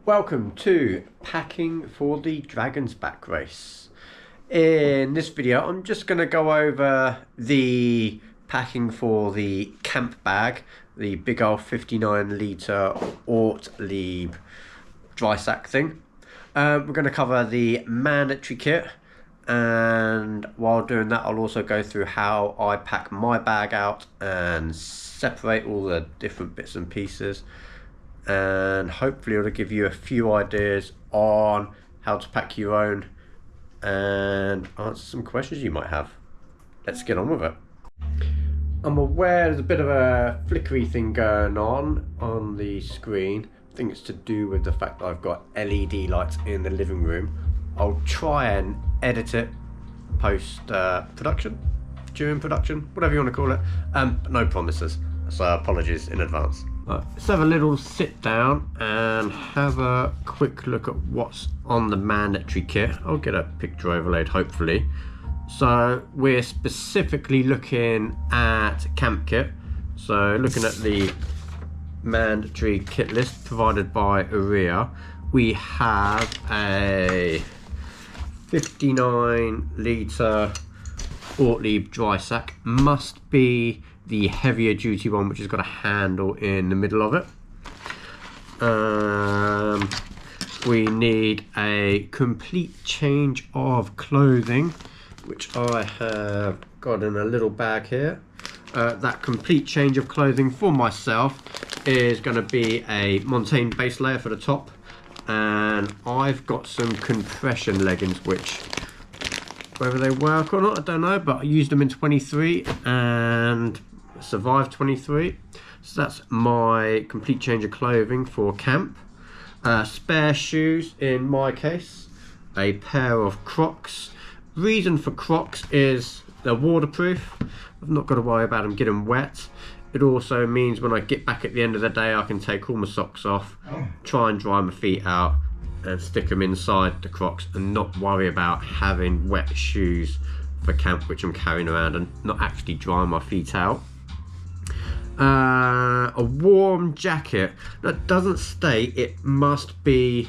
Welcome to Packing for the Dragon's Back race. In this video I'm just going to go over the packing for the camp bag, the big old 59 litre Ortlieb dry sack thing. We're going to cover the mandatory kit, and while doing that I'll also go through how I pack my bag out and separate all the different bits and pieces, and hopefully it'll give you a few ideas on how to pack your own and answer some questions you might have. Let's get on with it. I'm aware there's a bit of a flickery thing going on the screen. I think it's to do with the fact that I've got LED lights in the living room. I'll try and edit it post production, during production, whatever you want to call it. No promises, so apologies in advance. Let's have a little sit down and have a quick look at what's on the mandatory kit. I'll get a picture overlaid hopefully. So we're specifically looking at camp kit. So looking at the mandatory kit list provided by Aria, we have a 59 litre Ortlieb dry sack. Must be the heavier duty one, which has got a handle in the middle of it. We need a complete change of clothing, which I have got in a little bag here. That complete change of clothing for myself is going to be a Montane base layer for the top, and I've got some compression leggings, which whether they work or not I don't know, but I used them in 23 and survived 23, so that's my complete change of clothing for camp. Spare shoes in my case, a pair of Crocs. Reason for Crocs is they're waterproof. I've not got to worry about them getting wet. It also means when I get back at the end of the day I can take all my socks off, try and dry my feet out and stick them inside the Crocs and not worry about having wet shoes for camp, which I'm carrying around, and not actually dry my feet out. A warm jacket. That doesn't state it must be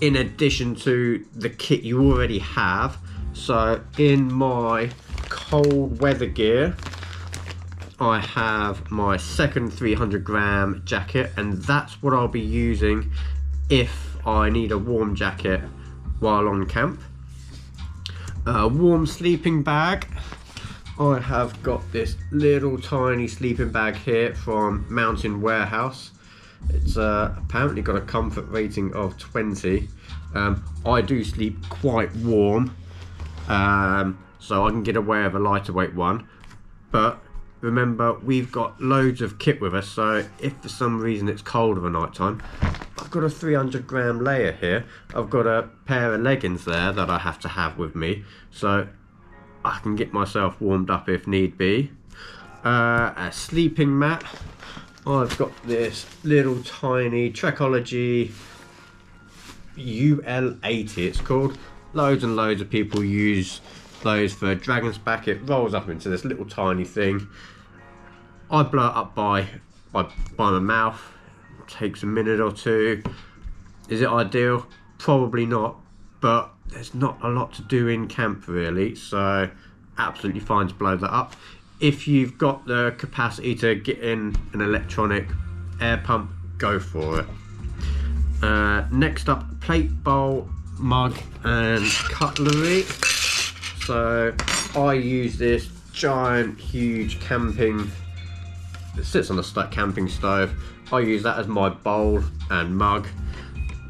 in addition to the kit you already have. So in my cold weather gear I have my second 300-gram jacket, and that's what I'll be using if I need a warm jacket while on camp. A warm sleeping bag. I have got this little tiny sleeping bag here from Mountain Warehouse. It's apparently got a comfort rating of 20. I do sleep quite warm, so I can get away with a lighter weight one, but remember we've got loads of kit with us, so if for some reason it's cold of a night time, I've got a 300-gram layer here. I've got a pair of leggings there that I have to have with me, so I can get myself warmed up if need be. A sleeping mat. I've got this little tiny Trekology UL80 it's called. Loads and loads of people use those for Dragon's Back. It rolls up into this little tiny thing. I blow it up by my mouth. It takes a minute or two. Is it ideal? Probably not, but there's not a lot to do in camp really, so absolutely fine to blow that up. If you've got the capacity to get in an electronic air pump, go for it. Next up, plate, bowl, mug and cutlery. So I use this giant huge camping, it sits on a camping stove. I use that as my bowl and mug,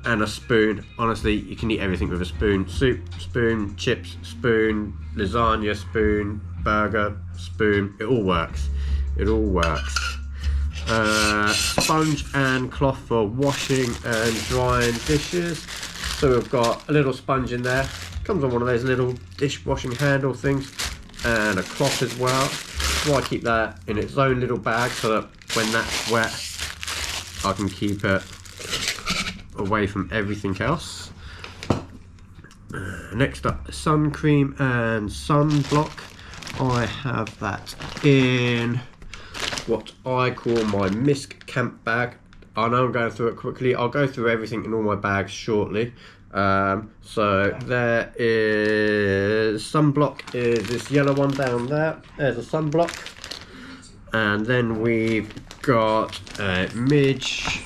and a spoon. Honestly, you can eat everything with a spoon. Soup spoon, chips spoon, lasagna spoon, burger spoon. It all works. It all works. Sponge and cloth for washing and drying dishes. So we've got a little sponge in there. Comes on one of those little dishwashing handle things, and a cloth as well. So I keep that in its own little bag so that when that's wet I can keep it away from everything else. Next up, sun cream and sunblock. I have that in what I call my Misk camp bag. I know I'm going through it quickly. I'll go through everything in all my bags shortly. So there is sunblock, is this yellow one down there. There's a sunblock. And then we've got a midge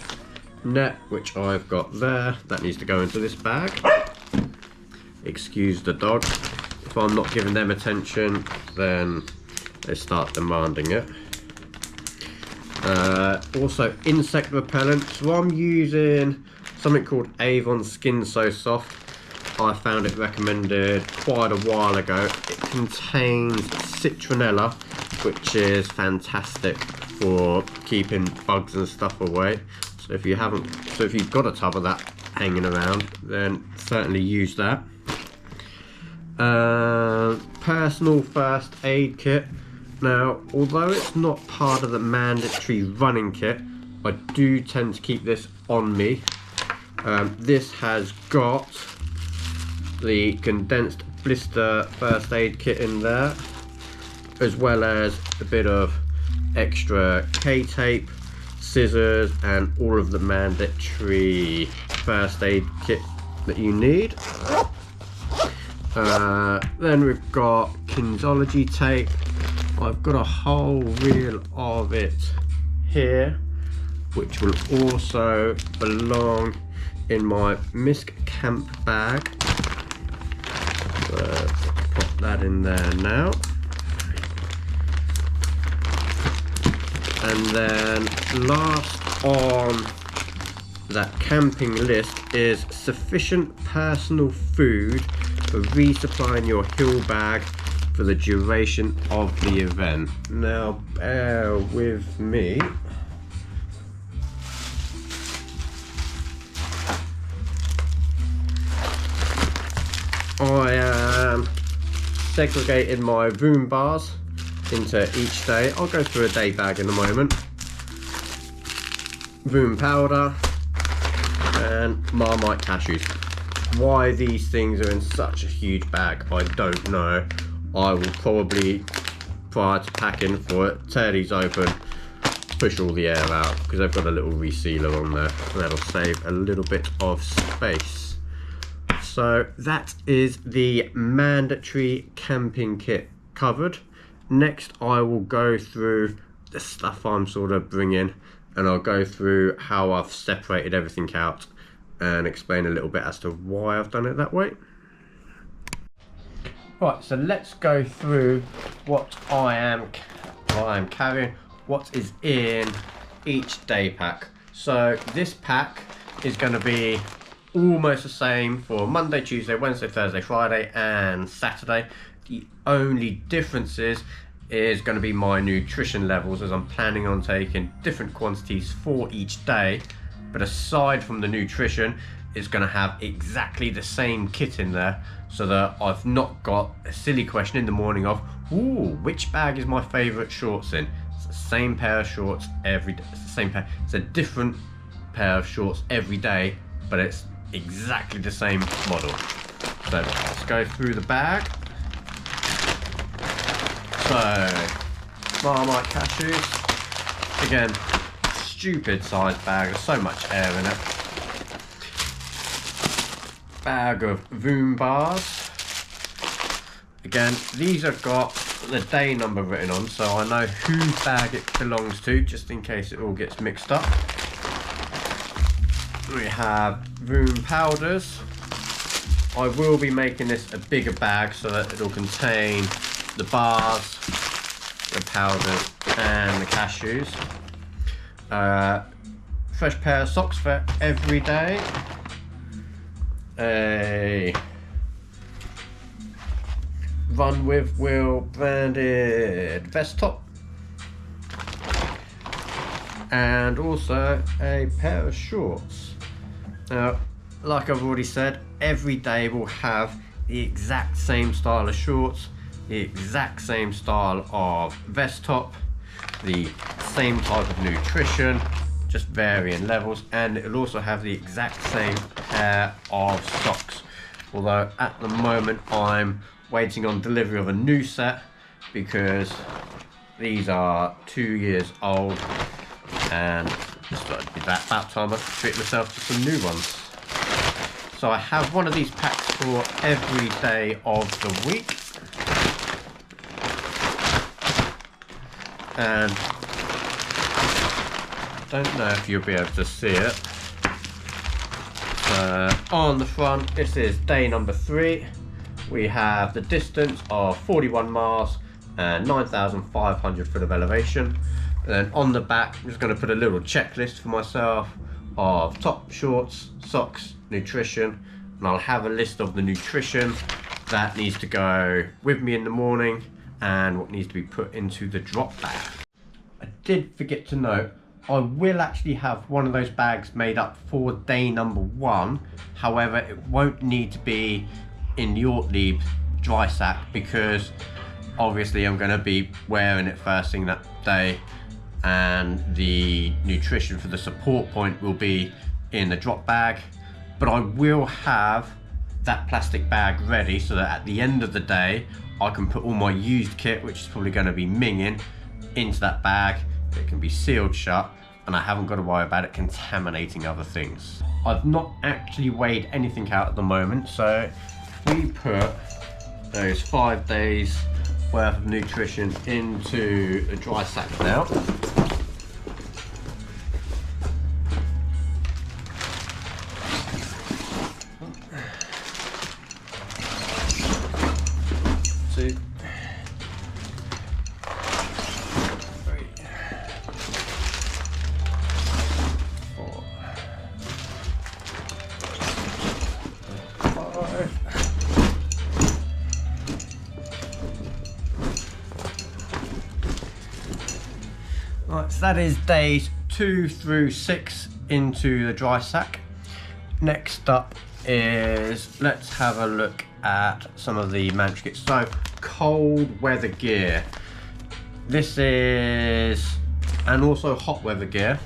net, which I've got there. That needs to go into this bag. Excuse the dog. If I'm not giving them attention, then they start demanding it. Also insect repellent. So I'm using something called Avon Skin So Soft. I found it recommended quite a while ago. It contains citronella, which is fantastic for keeping bugs and stuff away. So if you've got a tub of that hanging around, then certainly use that. Personal first aid kit. Now, although it's not part of the mandatory running kit, I do tend to keep this on me. This has got the condensed blister first aid kit in there, as well as a bit of extra K-tape, scissors, and all of the mandatory first aid kit that you need. Then we've got Kinesology tape. I've got a whole reel of it here, which will also belong in my MISC camp bag. So pop that in there now. And then last on that camping list is sufficient personal food for resupplying your hill bag for the duration of the event. Now bear with me. I am segregating my Voom bars into each day. I'll go through a day bag in a moment. Voom powder and Marmite cashews. Why these things are in such a huge bag, I don't know. I will probably, prior to packing for it, tear these open, push all the air out, because they've got a little resealer on there. That'll save a little bit of space. So that is the mandatory camping kit covered. Next I will go through the stuff I'm sort of bringing, and I'll go through how I've separated everything out and explain a little bit as to why I've done it that way. Right, so let's go through what I am carrying, what is in each day pack. So this pack is going to be almost the same for Monday, Tuesday, Wednesday, Thursday, Friday and Saturday. The only differences is going to be my nutrition levels, as I'm planning on taking different quantities for each day. But aside from the nutrition, it's going to have exactly the same kit in there, so that I've not got a silly question in the morning of, ooh, which bag is my favourite shorts in? It's the same pair of shorts every day. It's the same pair. It's a different pair of shorts every day, but it's exactly the same model. So let's go through the bag. So Marmite cashews. Again, stupid size bag. There's so much air in it. Bag of Voom bars. Again, these have got the day number written on, so I know whose bag it belongs to, just in case it all gets mixed up. We have Voom powders. I will be making this a bigger bag so that it'll contain the bars, the powders and the cashews. Fresh pair of socks for every day. A Run With Will branded vest top, and also a pair of shorts. Now, like I've already said, every day will have the exact same style of shorts, the exact same style of vest top, the same type of nutrition, just varying levels, and it'll also have the exact same pair of socks. Although at the moment I'm waiting on delivery of a new set, because these are 2 years old and Just thought it'd be about time I treat myself to some new ones. So I have one of these packs for every day of the week. And I don't know if you'll be able to see it. On the front, this is day number 3. We have the distance of 41 miles and 9,500 foot of elevation. And then on the back, I'm just going to put a little checklist for myself of top, shorts, socks, nutrition, and I'll have a list of the nutrition that needs to go with me in the morning and what needs to be put into the drop bag. I did forget to note, I will actually have one of those bags made up for day number 1. However, it won't need to be in the Ortlieb dry sack because obviously I'm going to be wearing it first thing that day, and the nutrition for the support point will be in the drop bag. But I will have that plastic bag ready so that at the end of the day I can put all my used kit, which is probably going to be minging, into that bag. It can be sealed shut and I haven't got to worry about it contaminating other things. I've not actually weighed anything out at the moment, so if we put those 5 days worth of nutrition into a dry sack now. Two. Right, so that is days 2 through 6 into the dry sack. Next up is, let's have a look at some of the mandatory kits. So, cold weather gear. This is, and also hot weather gear.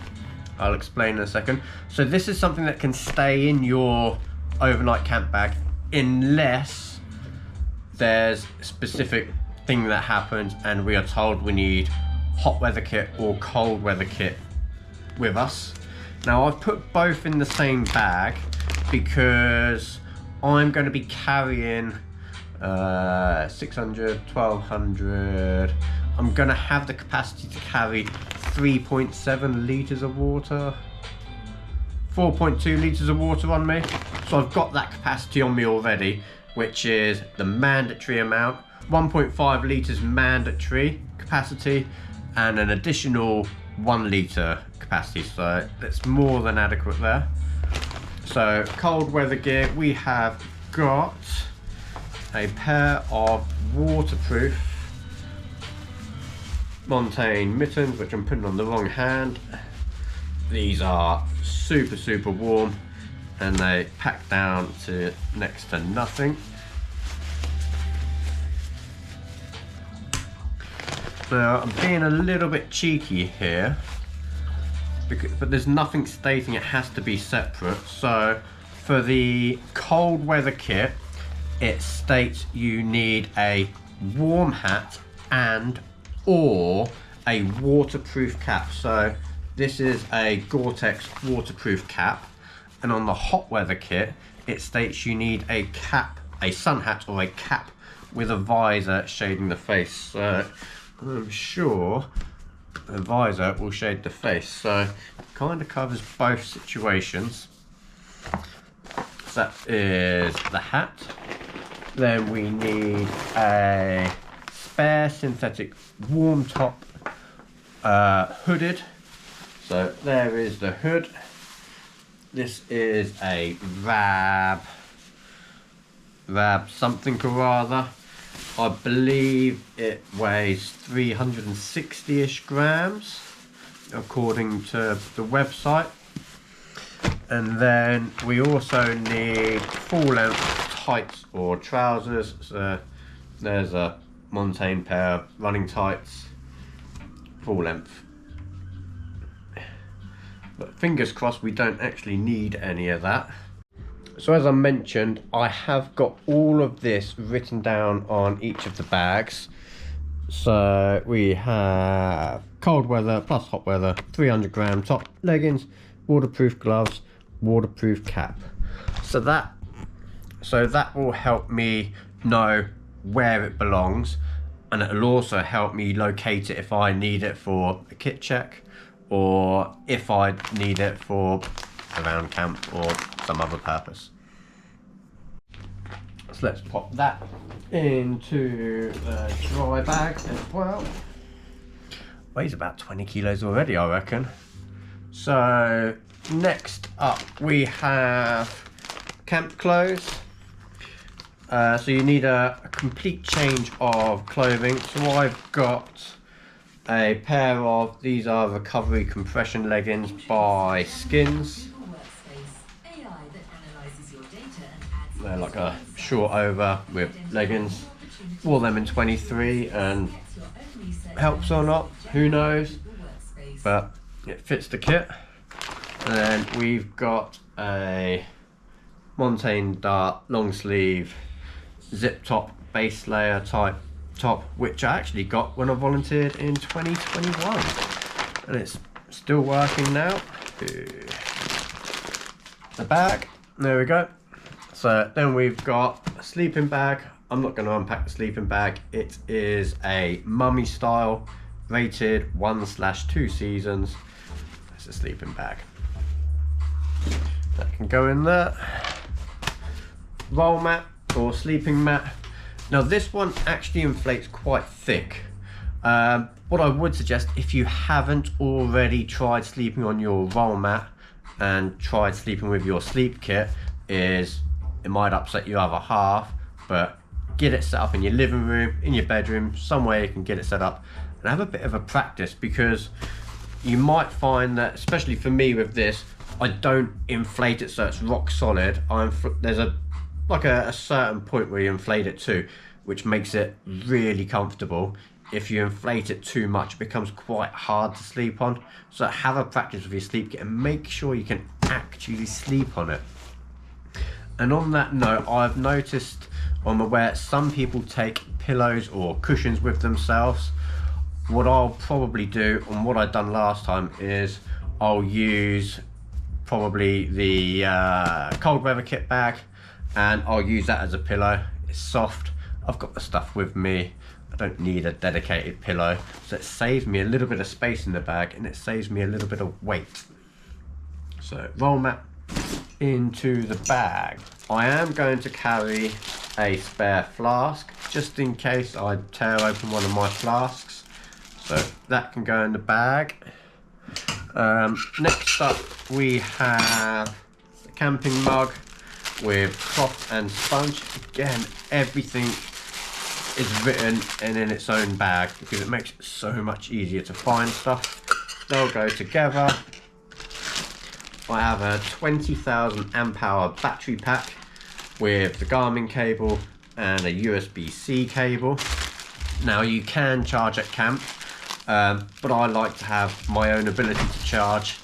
I'll explain in a second. So this is something that can stay in your overnight camp bag unless there's a specific thing that happens and we are told we need hot weather kit or cold weather kit with us. Now I've put both in the same bag because I'm going to be carrying 600, 1200. I'm going to have the capacity to carry 3.7 litres of water, 4.2 litres of water on me. So I've got that capacity on me already, which is the mandatory amount. 1.5 litres mandatory capacity and an additional 1 litre capacity, so that's more than adequate there. So cold weather gear, we have got a pair of waterproof Montane mittens, which I'm putting on the wrong hand. These are super warm and they pack down to next to nothing. Now I'm being a little bit cheeky here, but there's nothing stating it has to be separate. So for the cold weather kit, it states you need a warm hat and or a waterproof cap. So this is a Gore-Tex waterproof cap, and on the hot weather kit it states you need a cap, a sun hat or a cap with a visor shading the face. So I'm sure the visor will shade the face, so it kind of covers both situations. So that is the hat. Then we need a spare synthetic warm top, hooded. So there is the hood. This is a Rab something or other. I believe it weighs 360-ish grams according to the website. And then we also need full length tights or trousers. So there's a Montane pair of running tights, full length. But fingers crossed we don't actually need any of that. So as I mentioned, I have got all of this written down on each of the bags. So we have cold weather plus hot weather, 300-gram top leggings, waterproof gloves, waterproof cap. So that will help me know where it belongs, and it'll also help me locate it if I need it for a kit check, or if I need it for around camp or some other purpose. So let's pop that into the dry bag as well. Weighs about 20 kilos already, I reckon. So next up we have camp clothes. So you need a complete change of clothing. So I've got a pair of, these are recovery compression leggings by Skins. They're like a short over with leggings. Wore them in 23 and helps or not, who knows, but it fits the kit. And then we've got a Montane Dart long sleeve zip top base layer type top, which I actually got when I volunteered in 2021, and it's still working now. The bag, there we go. So then we've got a sleeping bag. I'm not going to unpack the sleeping bag. It is a mummy style, rated 1/2 seasons. It's a sleeping bag. That can go in there. Roll mat or sleeping mat. Now this one actually inflates quite thick. What I would suggest, if you haven't already tried sleeping on your roll mat and tried sleeping with your sleep kit, is it might upset your other half, but get it set up in your living room, in your bedroom, somewhere you can get it set up and have a bit of a practice, because you might find that, especially for me with this, I don't inflate it so it's rock solid. There's a certain point where you inflate it to, which makes it really comfortable. If you inflate it too much, it becomes quite hard to sleep on. So have a practice with your sleep kit and make sure you can actually sleep on it. And on that note, I've noticed on the where some people take pillows or cushions with themselves. What I'll probably do, and what I've done last time, is I'll use probably the cold weather kit bag, and I'll use that as a pillow. It's soft. I've got the stuff with me. I don't need a dedicated pillow, so it saves me a little bit of space in the bag, and it saves me a little bit of weight. So roll mat into the bag. I am going to carry a spare flask just in case I tear open one of my flasks, so that can go in the bag. Next up we have a camping mug with cloth and sponge. Again, everything is written and in its own bag because it makes it so much easier to find stuff. They'll go together. I have a 20,000 amp hour battery pack with the Garmin cable and a USB-C cable. Now you can charge at camp, but I like to have my own ability to charge.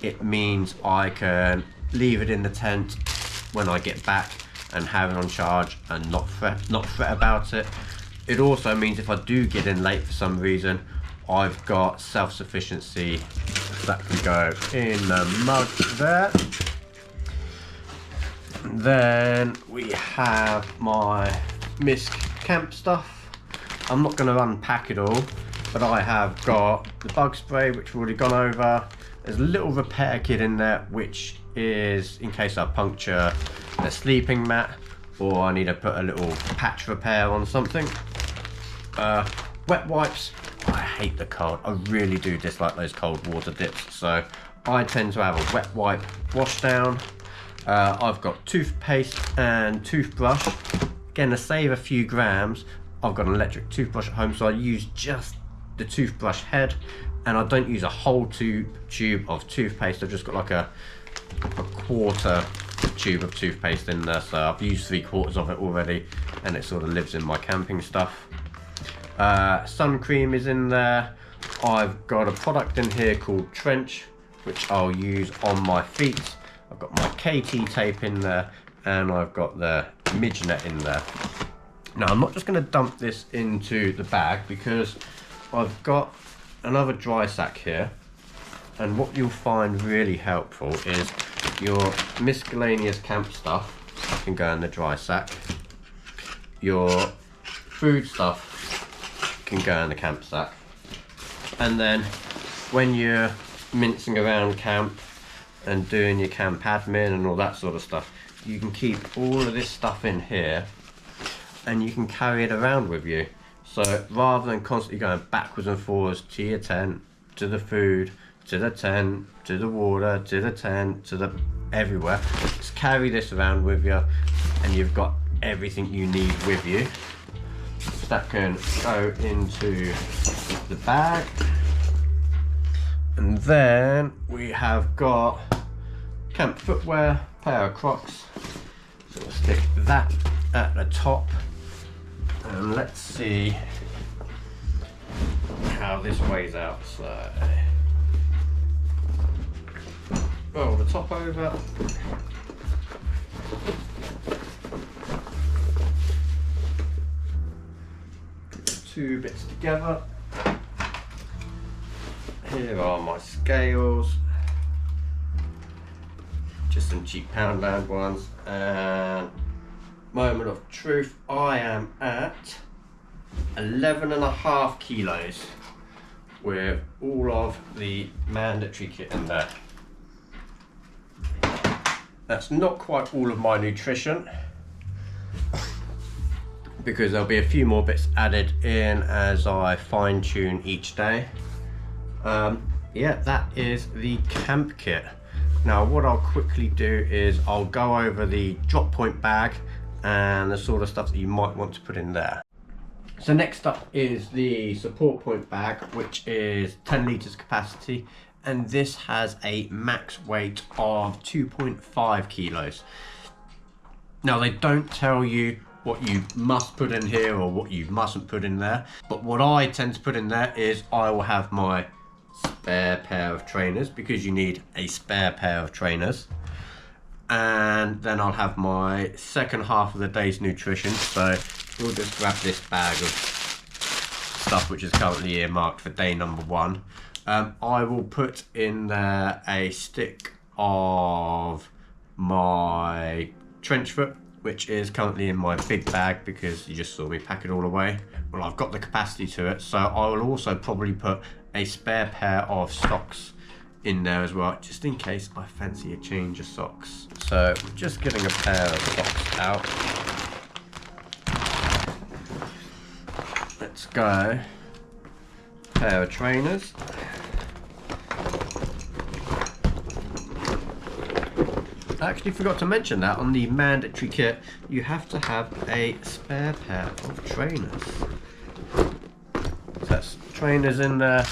It means I can leave it in the tent when I get back and have it on charge and not fret about it. It also means if I do get in late for some reason, I've got self-sufficiency that can go in the mug there. And then we have my MISC camp stuff. I'm not going to unpack it all, but I have got the bug spray, which we've already gone over. There's a little repair kit in there, which is in case I puncture a sleeping mat or I need to put a little patch repair on something. Wet wipes. I hate the cold. I really do dislike those cold water dips, so I tend to have a wet wipe wash down. I've got toothpaste and toothbrush. Again, to save a few grams, I've got an electric toothbrush at home, so I use just the toothbrush head, and I don't use a whole tube of toothpaste. I've just got like a quarter tube of toothpaste in there, so I've used 3/4 of it already, and it sort of lives in my camping stuff. Sun cream is in there. I've got a product in here called Trench, which I'll use on my feet. I've got my KT tape in there, and I've got the midge net in there. Now I'm not just going to dump this into the bag because I've got another dry sack here, and what you'll find really helpful is your miscellaneous camp stuff can go in the dry sack, your food stuff can go in the camp sack, and then when you're mincing around camp and doing your camp admin and all that sort of stuff, you can keep all of this stuff in here and you can carry it around with you. So rather than constantly going backwards and forwards to your tent, to the food, to the tent, to the water, to the tent, to the everywhere, just carry this around with you and you've got everything you need with you. That can go into the bag. And then we have got camp footwear, pair of Crocs. So we'll stick that at the top. And let's see how this weighs out. So roll the top over. Two bits together. Here are my scales, just some cheap Poundland ones, and moment of truth, I am at 11.5 kilos with all of the mandatory kit in there. That's not quite all of my nutrition, because there'll be a few more bits added in as I fine tune each day. Yeah, that is the camp kit. Now what I'll quickly do is I'll go over the drop point bag and the sort of stuff that you might want to put in there. So next up is the support point bag, which is 10 litres capacity, and this has a max weight of 2.5 kilos. Now they don't tell you what you must put in here or what you mustn't put in there, but what I tend to put in there is I will have my spare pair of trainers, because you need a spare pair of trainers, and then I'll have my second half of the day's nutrition. So we'll just grab this bag of stuff which is currently earmarked for day number 1. I will put in there a stick of my trench foot, which is currently in my big bag because you just saw me pack it all away. Well, I've got the capacity to it, so I will also probably put a spare pair of socks in there as well, just in case I fancy a change of socks. So just getting a pair of socks out. Let's go. Pair of trainers. I actually forgot to mention that on the mandatory kit you have to have a spare pair of trainers. So that's trainers in there,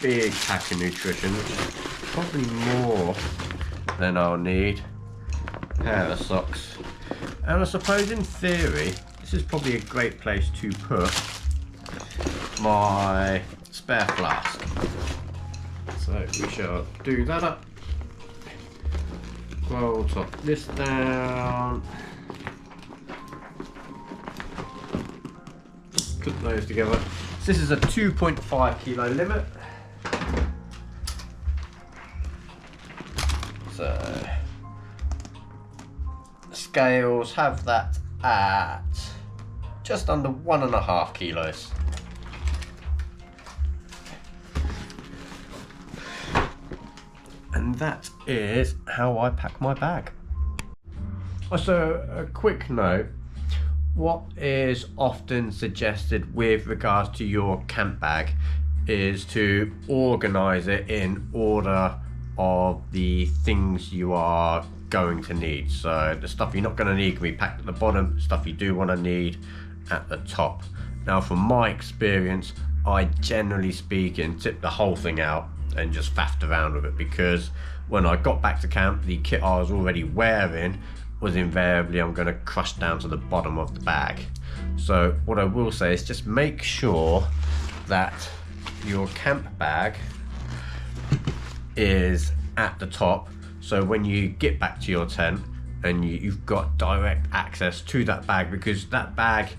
big pack of nutrition, which is probably more than I'll need, pair of socks, and I suppose in theory this is probably a great place to put my spare flask. So we shall do that up. Roll top this down, clip those together. So this is a 2.5 kilo limit. So scales have that at just under 1.5 kilos. And that is how I pack my bag. So a quick note, what is often suggested with regards to your camp bag is to organise it in order of the things you are going to need. So the stuff you're not going to need can be packed at the bottom, stuff you do want to need at the top. Now from my experience, I generally speaking tip the whole thing out and just faffed around with it, because when I got back to camp, the kit I was already wearing was invariably I'm going to crush down to the bottom of the bag. So what I will say is just make sure that your camp bag is at the top, so when you get back to your tent and you've got direct access to that bag, because that bag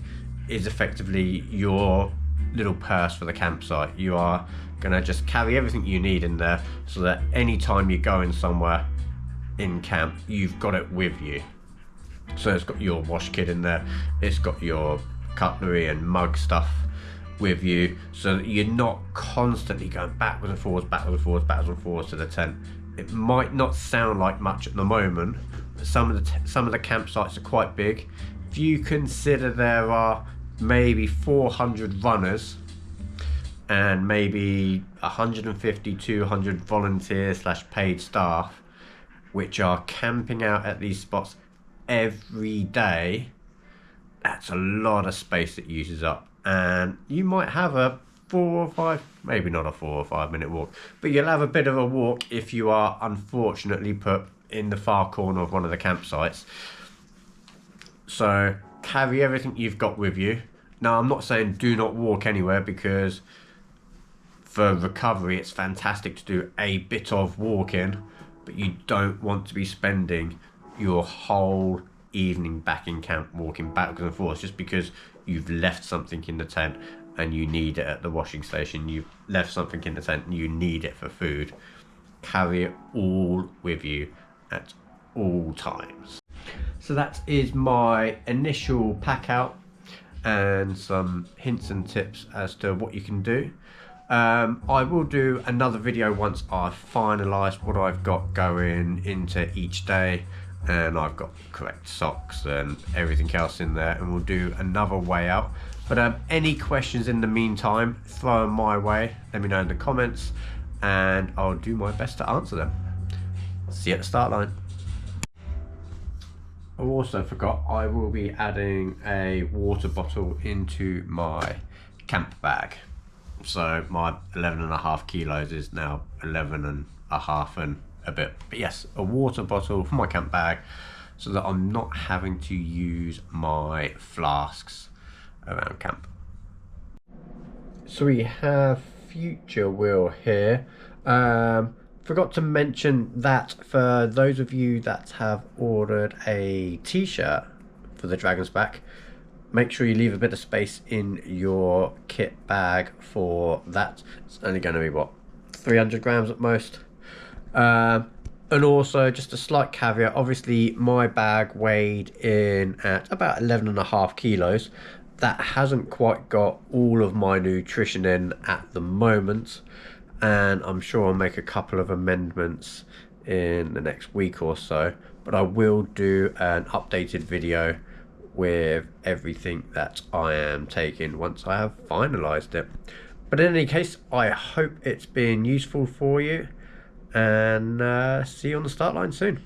is effectively your little purse for the campsite. You are gonna just carry everything you need in there, so that anytime you're going somewhere in camp, you've got it with you. So it's got your wash kit in there, it's got your cutlery and mug stuff with you, so that you're not constantly going backwards and forwards, backwards and forwards, backwards and forwards to the tent. It might not sound like much at the moment, but some of the campsites are quite big. If you consider there are maybe 400 runners and maybe 150, 200 volunteers / paid staff, which are camping out at these spots every day, that's a lot of space that uses up. And you might have a 4 or 5, maybe not a 4 or 5 minute walk, but you'll have a bit of a walk if you are unfortunately put in the far corner of one of the campsites. So carry everything you've got with you. Now, I'm not saying do not walk anywhere, because for recovery it's fantastic to do a bit of walking, but you don't want to be spending your whole evening back in camp walking backwards and forwards just because you've left something in the tent and you need it at the washing station. You've left something in the tent and you need it for food. Carry it all with you at all times. So that is my initial pack out and some hints and tips as to what you can do. I will do another video once I've finalised what I've got going into each day, and I've got correct socks and everything else in there, and we'll do another way out. But any questions in the meantime, throw them my way, let me know in the comments, and I'll do my best to answer them. See you at the start line. I also forgot, I will be adding a water bottle into my camp bag. So my 11.5 kilos is now 11.5 and a bit. But yes, a water bottle for my camp bag, so that I'm not having to use my flasks around camp. So we have Future Wheel here. Forgot to mention that for those of you that have ordered a t-shirt for the Dragon's Back, make sure you leave a bit of space in your kit bag for that. It's only going to be, what, 300 grams at most. And also, just a slight caveat, obviously my bag weighed in at about 11.5 kilos. That hasn't quite got all of my nutrition in at the moment, and I'm sure I'll make a couple of amendments in the next week or so, but I will do an updated video with everything that I am taking once I have finalized it. But in any case, I hope it's been useful for you, and see you on the start line soon.